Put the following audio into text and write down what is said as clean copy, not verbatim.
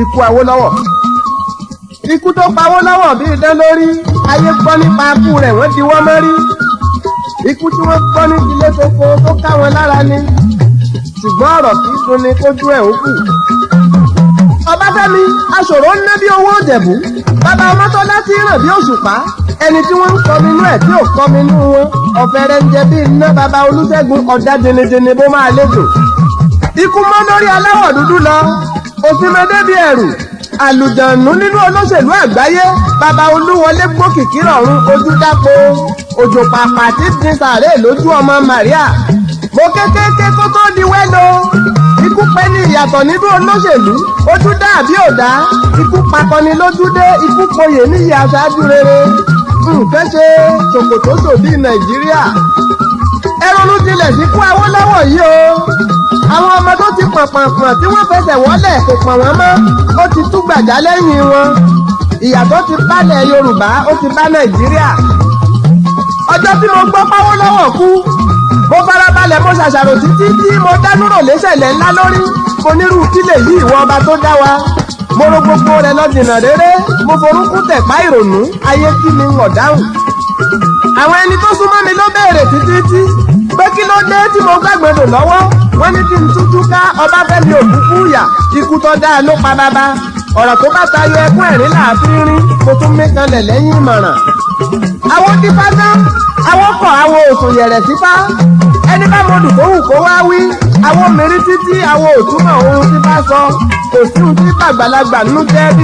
ikú Awólọ́wọ̀. Ikú tó pa Awólọ́wọ̀ bí idán lórí, ayé gbọ́ nípa ikú rẹ̀ wọ́n di wọ́n mọ́rí. Ikú tí wọ́n gbọ́ ní ilé koko tó ká wọn lára ni, ṣùgbọ́n ọ̀rọ̀ kì í dùn ni kójú ẹ̀ ó kù. Ọbáfẹ́mi aṣòro ń ná bí owó Ìjẹ̀bú, bàbá Ọmọ́tọ́lá tí ń ràn bí òṣùpá, ẹni tí wọ́n ń kọminú ẹ̀ tí ò kọminú wọn, ọ̀fẹ́rẹ́ ń jẹ bí iná bàbá Olúṣẹ́gun ọ̀dá jẹnẹjẹnẹ bó máa léjò. Ikú mọ́ lórí aláwọ̀ dúdú lọ, òsínmẹ́dé bí ẹ̀rù, àlùjànnú nínú olóṣèlú àgbáyé, bàbá Olúwọlé gbókìkí rọ̀run ojú dápo, òjò pàpà tí dín sàárè lójú ọmọ Màríà. Mo kékeré kó tó di wẹ́lo, ikú pẹ́ ní ìyàtọ̀ nínú olóṣèlú, ojú dá àbí òdá, ikú pakọni lójú dé, ikú poyè níyì aṣáájú rere. Nǹkan ṣe ṣòkòtò sòdí Nàìjíríà. Ẹ ronú jinlẹ̀ síkú Awólọ́wọ̀ yìí o. Àwọn ọmọ tó ti pọ̀npọ̀npọ̀n tí wọ́n fẹsẹ̀ wọ́lẹ̀ kò pọ̀n wọ́n mọ́, ó ti tú gbàjá lẹ́yìn wọn. Ìyàtọ̀ ti bálẹ̀ Yorùbá, ó ti bá Nàìjíríà. Ọjọ́ tí mo gbọ́ Awólọ́wọ̀ kú, mo farabalẹ̀ mo ṣàṣàrò títí tí mo dánúrò léṣẹ̀lẹ̀ ńlá lórí. Mo nírú kílè yìí ìwọ ọba tó dá wa. Mo ro gbogbo rẹ̀ lọ jìnnà réré, mo forúkú tẹ̀pá ìrònú, ayé kí mi wọ̀ dáhùn. Àwọn ẹni tó súnmọ́ mi ló béèrè títí pé kí ló dé tí mo gbàgbọ́dọ̀ lọ́wọ́. Wọ́n ní kí n tújú ká Ọbáfẹ́mi òkúkú yà, ikú tó dáa ló pa bàbá. Ọ̀rọ̀ tó bá tayọ ẹkún ẹ̀rín láàfin rín, mo tún mí kanlẹ̀ lẹ́yìn ìmọ̀ràn. Àwọn dífá tán, àwọn kọ̀ àwọn òsùn yẹ̀rẹ̀ sífá. Ẹni bá mo dùn tó wù kó wá wí. Àwọn mìírí títí àwọn òtúmọ̀ ohun tí bá sọ. Kò sí ohun tí bàgbàlagbà nú jẹ́ bí